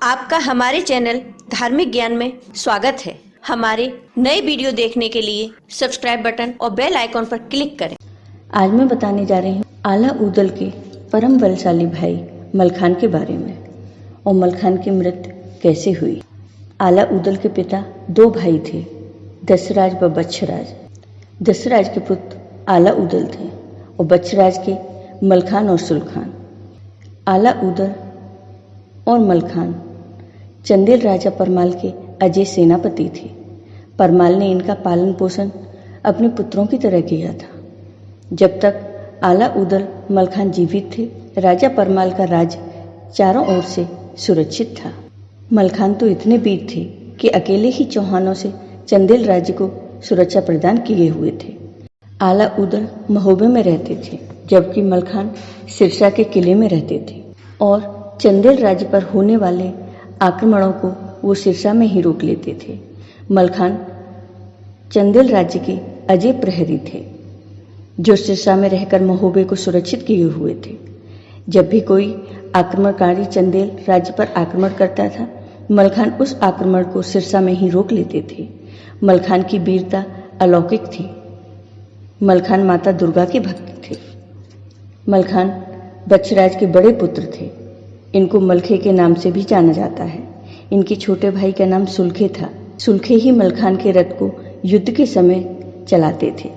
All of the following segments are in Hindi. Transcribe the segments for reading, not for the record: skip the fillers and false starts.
आपका हमारे चैनल धार्मिक ज्ञान में स्वागत है। हमारे नए वीडियो देखने के लिए सब्सक्राइब बटन और बेल आइकॉन पर क्लिक करें। आज मैं बताने जा रही हूँ आला उदल के परम बलशाली भाई मलखान के बारे में और मलखान की मृत्यु कैसे हुई। आला उदल के पिता दो भाई थे, दशराज व बच्छराज। दशराज के पुत्र आला उदल थे और बच्छराज के मलखान और सुलखान। आला उदल और मलखान चंदेल राजा परमाल के अजय सेनापति थे। परमाल ने इनका पालन पोषण अपने पुत्रों की तरह किया था। जब तक आला उदल मलखान जीवित थे, राजा परमाल का राज्य चारों ओर से सुरक्षित था। मलखान तो इतने वीर थे कि अकेले ही चौहानों से चंदेल राज्य को सुरक्षा प्रदान किए हुए थे। आला उदल महोबे में रहते थे, जबकि मलखान सिरसा के किले में रहते थे और चंदेल राज्य पर होने वाले आक्रमणों को वो सिरसा में ही रोक लेते थे। मलखान चंदेल राज्य के अजय प्रहरी थे, जो सिरसा में रहकर महोबे को सुरक्षित किए हुए थे। जब भी कोई आक्रमणकारी चंदेल राज्य पर आक्रमण करता था, मलखान उस आक्रमण को सिरसा में ही रोक लेते थे। मलखान की वीरता अलौकिक थी। मलखान माता दुर्गा के भक्त थे। मलखान बच्छराज के बड़े पुत्र थे। इनको मलखे के नाम से भी जाना जाता है। इनके छोटे भाई का नाम सुलखे था। सुलखे ही मलखान के रथ को युद्ध के समय चलाते थे।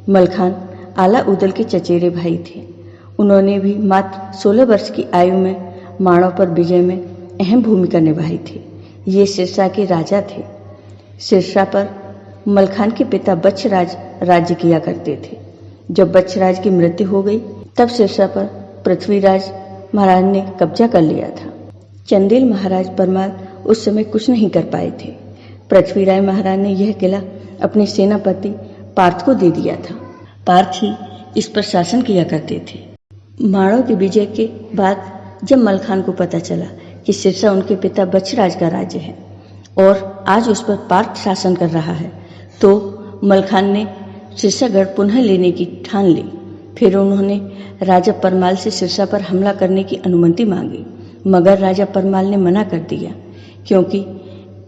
मलखान आला उदल के चचेरे भाई थे। उन्होंने भी मात्र 16 वर्ष की आयु में माणों पर विजय में अहम भूमिका निभाई थी। ये सिरसा के राजा थे। सिरसा पर मलखान के पिता बच्छराज राज्य किया करते थे। जब बच्छराज की मृत्यु हो गई, तब सिरसा पर पृथ्वीराज महाराज ने कब्जा कर लिया था। चंदेल महाराज परमाल उस समय कुछ नहीं कर पाए थे। पृथ्वीराज महाराज ने यह किला अपने सेनापति पार्थ को दे दिया था। पार्थ ही इस पर शासन किया करते थे। माणों की विजय के बाद जब मलखान को पता चला कि सिरसा उनके पिता बच्छराज का राज्य है और आज उस पर पार्थ शासन कर रहा है, तो मलखान ने सिरसागढ़ पुनः लेने की ठान ली। फिर उन्होंने राजा परमाल से सिरसा पर हमला करने की अनुमति मांगी, मगर राजा परमाल ने मना कर दिया, क्योंकि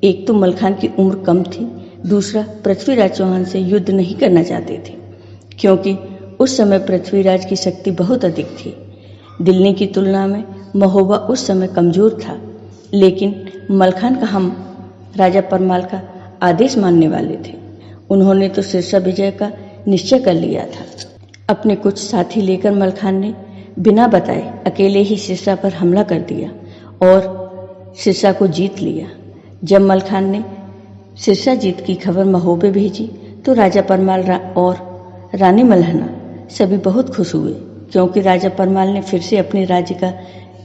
एक तो मलखान की उम्र कम थी, दूसरा पृथ्वीराज चौहान से युद्ध नहीं करना चाहते थे, क्योंकि उस समय पृथ्वीराज की शक्ति बहुत अधिक थी। दिल्ली की तुलना में महोबा उस समय कमजोर था, लेकिन मलखान का हम राजा परमाल का आदेश मानने वाले थे। उन्होंने तो सिरसा विजय का निश्चय कर लिया था। अपने कुछ साथी लेकर मलखान ने बिना बताए अकेले ही सिरसा पर हमला कर दिया और सिरसा को जीत लिया। जब मलखान ने सिरसा जीत की खबर महोबे भेजी, तो राजा परमाल और रानी मल्हना सभी बहुत खुश हुए, क्योंकि राजा परमाल ने फिर से अपने राज्य का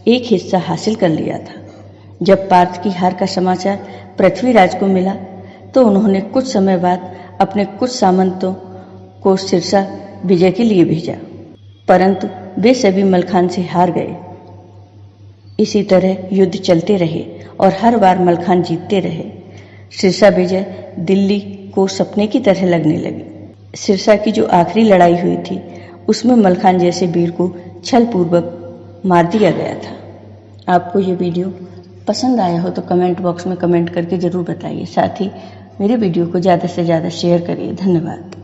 एक हिस्सा हासिल कर लिया था। जब पार्थ की हार का समाचार पृथ्वीराज को मिला, तो उन्होंने कुछ समय बाद अपने कुछ सामंतों को सिरसा विजय के लिए भेजा, परंतु वे सभी मलखान से हार गए। इसी तरह युद्ध चलते रहे और हर बार मलखान जीतते रहे। सिरसा विजय दिल्ली को सपने की तरह लगने लगी। सिरसा की जो आखिरी लड़ाई हुई थी, उसमें मलखान जैसे वीर को छलपूर्वक मार दिया गया था। आपको ये वीडियो पसंद आया हो तो कमेंट बॉक्स में कमेंट करके ज़रूर बताइए। साथ ही मेरे वीडियो को ज़्यादा से ज़्यादा शेयर करिए। धन्यवाद।